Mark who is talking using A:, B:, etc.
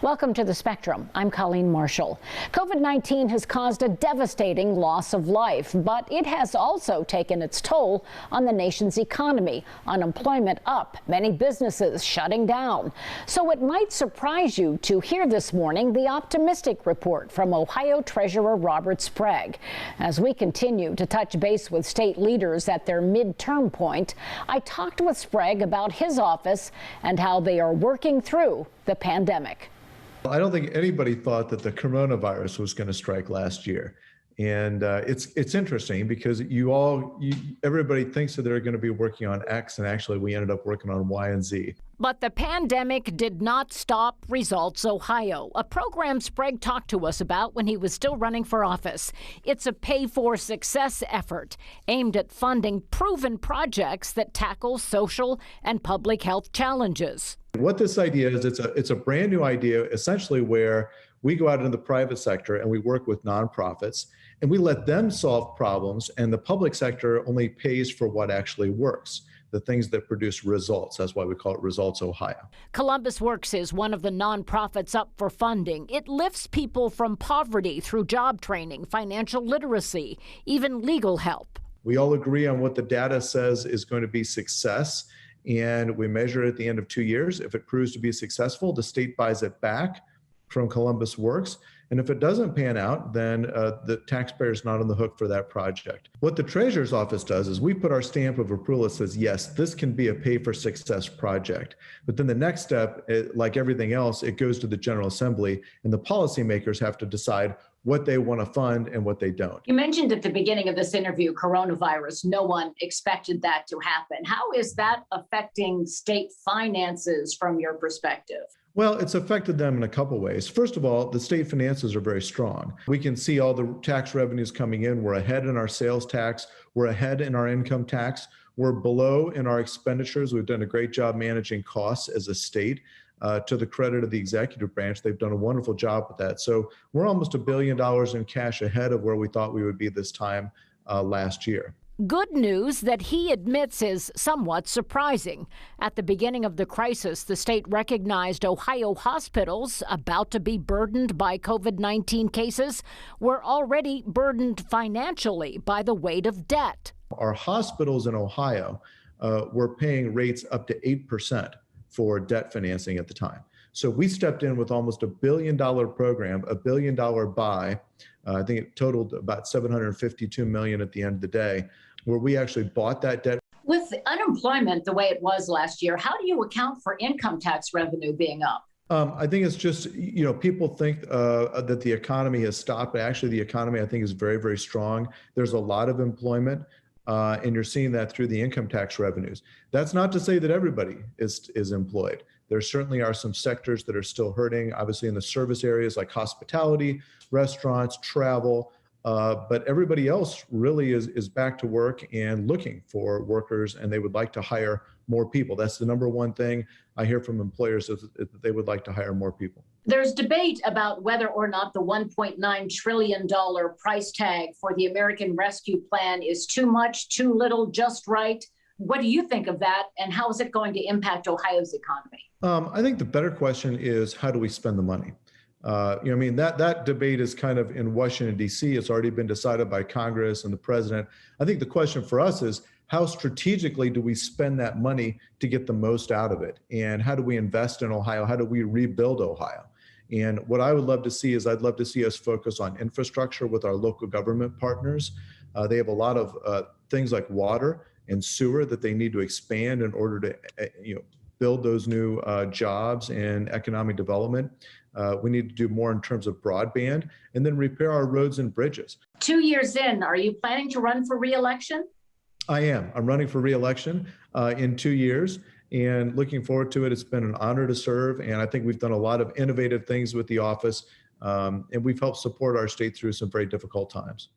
A: Welcome to The Spectrum. I'm Colleen Marshall. COVID-19 has caused a devastating loss of life, but it has also taken its toll on the nation's economy. Unemployment up, many businesses shutting down. So it might surprise you to hear this morning the optimistic report from Ohio Treasurer Robert Sprague. As we continue to touch base with state leaders at their midterm point, I talked with Sprague about his office and how they are working through the pandemic.
B: I don't think anybody thought that the coronavirus was going to strike last year. And it's interesting because everybody thinks that they're going to be working on X, and actually we ended up working on Y and Z.
A: But the pandemic did not stop Results Ohio, a program Sprague talked to us about when he was still running for office. It's a pay-for-success effort aimed at funding proven projects that tackle social and public health challenges.
B: What this idea is, it's a brand new idea, essentially, where we go out into the private sector and we work with nonprofits and we let them solve problems, and the public sector only pays for what actually works, the things that produce results. That's why we call it Results Ohio.
A: Columbus Works is one of the nonprofits up for funding. It lifts people from poverty through job training, financial literacy, even legal help.
B: We all agree on what the data says is going to be success, and we measure it at the end of 2 years. If it proves to be successful, the state buys it back from Columbus Works. And if it doesn't pan out, then the taxpayer is not on the hook for that project. What the Treasurer's Office does is we put our stamp of approval that says, yes, this can be a pay-for-success project. But then the next step, like everything else, it goes to the General Assembly, and the policymakers have to decide what they want to fund and what they don't.
C: You mentioned at the beginning of this interview, coronavirus. No one expected that to happen. How is that affecting state finances from your perspective?
B: Well, it's affected them in a couple ways. First of all, the state finances are very strong. We can see all the tax revenues coming in. We're ahead in our sales tax. We're ahead in our income tax. We're below in our expenditures. We've done a great job managing costs as a state. To the credit of the executive branch, they've done a wonderful job with that. So we're almost $1 billion in cash ahead of where we thought we would be this time last year.
A: Good news that he admits is somewhat surprising. At the beginning of the crisis, the state recognized Ohio hospitals, about to be burdened by COVID-19 cases, were already burdened financially by the weight of debt.
B: Our hospitals in Ohio were paying rates up to 8% for debt financing at the time. So we stepped in with almost $1 billion program, $1 billion buy. I think it totaled about $752 million at the end of the day, where we actually bought that debt.
C: With unemployment the way it was last year, how do you account for income tax revenue being up?
B: I think it's just, people think that the economy has stopped, but actually the economy, I think, is very, very strong. There's a lot of employment. And you're seeing that through the income tax revenues. That's not to say that everybody is employed. There certainly are some sectors that are still hurting, obviously in the service areas like hospitality, restaurants, travel, but everybody else really is back to work and looking for workers, and they would like to hire more people. That's the number one thing I hear from employers, is that they would like to hire more people.
C: There's debate about whether or not the $1.9 trillion price tag for the American Rescue Plan is too much, too little, just right. What do you think of that, and how is it going to impact Ohio's economy?
B: I think the better question is, how do we spend the money? That debate is kind of in Washington, D.C. It's already been decided by Congress and the president. I think the question for us is, how strategically do we spend that money to get the most out of it? And how do we invest in Ohio? How do we rebuild Ohio? And what I would love to see is, I'd love to see us focus on infrastructure with our local government partners. They have a lot of things like water and sewer that they need to expand in order to build those new jobs and economic development. We need to do more in terms of broadband, and then repair our roads and bridges.
C: 2 years in, are you planning to run for re-election?
B: I am. I'm running for re-election in 2 years, and looking forward to it. It's been an honor to serve, and I think we've done a lot of innovative things with the office, and we've helped support our state through some very difficult times.